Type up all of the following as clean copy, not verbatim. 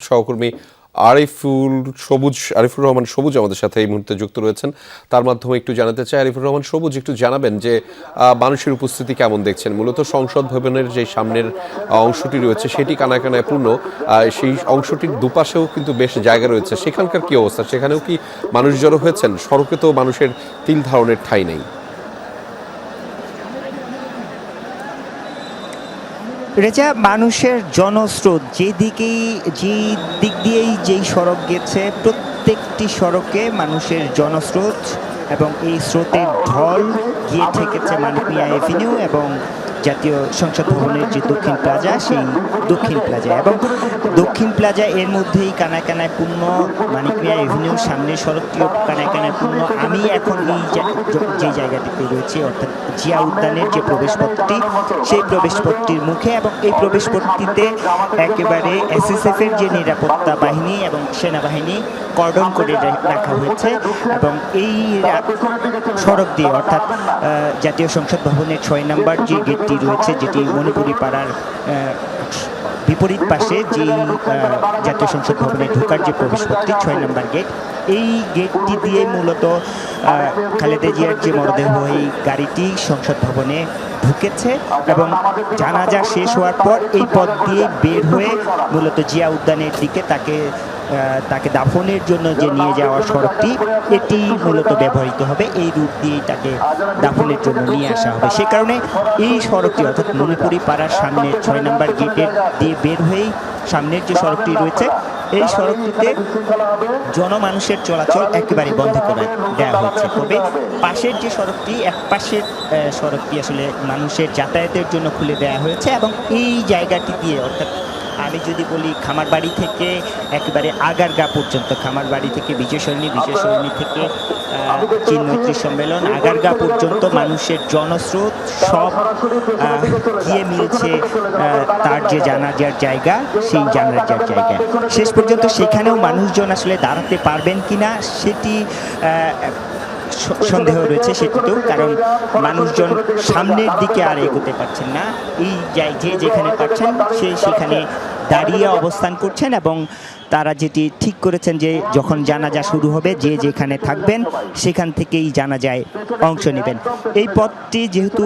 সহকর্মী আরিফুর রহমান সবুজ আমাদের সাথে এই মুহূর্তে যুক্ত রয়েছেন। তার মাধ্যমে একটু জানাতে চাই, আরিফুর রহমান সবুজ, একটু জানাবেন যে মানুষের উপস্থিতি কেমন দেখছেন। মূলত সংসদ ভবনের যে সামনের অংশটি রয়েছে সেটি কানায় কানায় পূর্ণ, সেই অংশটির দুপাশেও কিন্তু বেশ জায়গা রয়েছে। সেখানকার কি অবস্থা? সেখানেও কি মানুষ জড়ো হয়েছেন? সড়কে তো মানুষের তিল ধারণের ঠাঁই নেই। রেজা, মানুষের জনস্রোত যে দিক দিয়েই যেই সড়ক গেছে, প্রত্যেকটি সড়কে মানুষের জনস্রোত এবং এই স্রোতের ঢল গিয়ে ঠেকেছে মানিক মিয়া এভিনিউ এবং জাতীয় সংসদ ভবনের যে দক্ষিণ প্লাজা, সেই দক্ষিণ প্লাজা এবং দক্ষিণ প্লাজা এর মধ্যেই কানায় কানায় পূর্ণ। মানিক মিয়া এভিনিউর সামনের সড়কটিও কানায় কানায় পূর্ণ। আমি এখন এই যে জায়গাটিতে রয়েছি, অর্থাৎ জিয়া উদ্যানের যে প্রবেশপথটি, সেই প্রবেশপথটির মুখে, এবং এই প্রবেশপথটিতে একেবারে এসএসএফের যে নিরাপত্তা বাহিনী এবং সেনাবাহিনী কর্ডন করে রাখা হয়েছে এবং এই সড়ক দিয়ে, অর্থাৎ জাতীয় সংসদ ভবনের 6 নম্বর যে গেটটি রয়েছে, যেটি মণিপুরি পাড়ার বিপরীত পাশে, যে জাতীয় সংসদ ভবনে ঢোকার যে প্রবেশপথটি 6 নম্বর গেট, এই গেটটি দিয়ে মূলত খালেদা জিয়ার যে মরদেহ, এই গাড়িটি সংসদ ভবনে ঢুকেছে এবং জানাজা শেষ হওয়ার পর এই পথ দিয়ে বের হয়ে মূলত জিয়া উদ্যানের দিকে তাকে দাফনের জন্য যে নিয়ে যাওয়ার সড়কটি, এটি মূলত ব্যবহৃত হবে। এই রুট দিয়েই তাকে দাফনের জন্য নিয়ে আসা হবে। সে কারণে এই সড়কটি, অর্থাৎ মণিপুরি পাড়ার সামনে 6 নম্বর গেটের দিয়ে বের হয়েই সামনের যে সড়কটি রয়েছে, এই সড়কটিতে জনমানুষের চলাচল একেবারে বন্ধ করে দেওয়া হয়েছে। তবে পাশের যে সড়কটি, এক পাশের সড়কটি আসলে মানুষের যাতায়াতের জন্য খুলে দেওয়া হয়েছে এবং এই জায়গাটি দিয়ে, অর্থাৎ আমি যদি বলি খামারবাড়ি থেকে একেবারে আগারগা পর্যন্ত, খামারবাড়ি থেকে বিজয় সরণি থেকে চীন মৈত্রী সম্মেলন, আগারগা পর্যন্ত মানুষের জনস্রোত সব গিয়ে মিলছে তার যে জানাজার জায়গা, সেই জানাজার জায়গা। শেষ পর্যন্ত সেখানেও মানুষজন আসলে দাঁড়াতে পারবেন কিনা সেটি সন্দেহ রয়েছে সেটিতেও, কারণ মানুষজন সামনের দিকে আর এগোতে পারছেন না। এই যেখানে পাচ্ছেন সেখানে দাঁড়িয়ে অবস্থান করছেন এবং তারা যেটি ঠিক করেছেন যে যখন জানাজা শুরু হবে, যে যেখানে থাকবেন সেখান থেকেই জানাজায় অংশ নেবেন। এই পথটি যেহেতু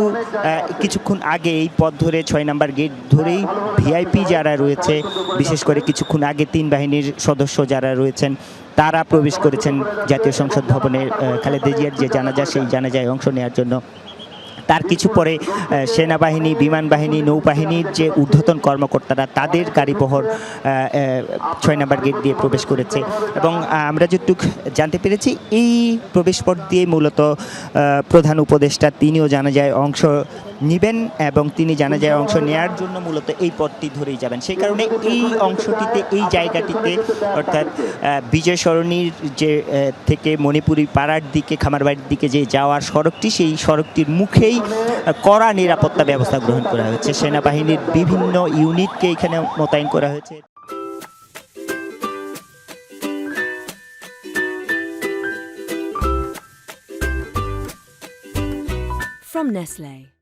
কিছুক্ষণ আগে এই পথ ধরে 6 নম্বর গেট ধরেই ভিআইপি যারা রয়েছে, বিশেষ করে কিছুক্ষণ আগে 3 বাহিনীর সদস্য যারা রয়েছেন, তারা প্রবেশ করেছেন জাতীয় সংসদ ভবনের খালেদা জিয়ার যে জানাজা, সেই জানাজায় অংশ নেওয়ার জন্য। তার কিছু পরে সেনাবাহিনী, বিমান বাহিনী, নৌবাহিনীর যে ঊর্ধ্বতন কর্মকর্তারা, তাদের গাড়িবহর 6 নম্বর গেট দিয়ে প্রবেশ করেছে এবং আমরা যেটুকু জানতে পেরেছি, এই প্রবেশপথ দিয়ে মূলত প্রধান উপদেষ্টা তিনিও জানাজায় অংশ নেবেন এবং তিনি জানাজায় অংশ নেওয়ার জন্য মূলত এই পথটি ধরেই যাবেন। সেই কারণে এই অংশটিতে, এই জায়গাটিতে, অর্থাৎ বিজয় সরণির যে থেকে মণিপুরি পাড়ার দিকে, খামারবাড়ির দিকে যে যাওয়ার সড়কটি, সেই সড়কটির মুখেই কড়া নিরাপত্তা ব্যবস্থা গ্রহণ করা হয়েছে। সেনাবাহিনীর বিভিন্ন ইউনিটকে এখানে মোতায়েন করা হয়েছে। From Nestlé.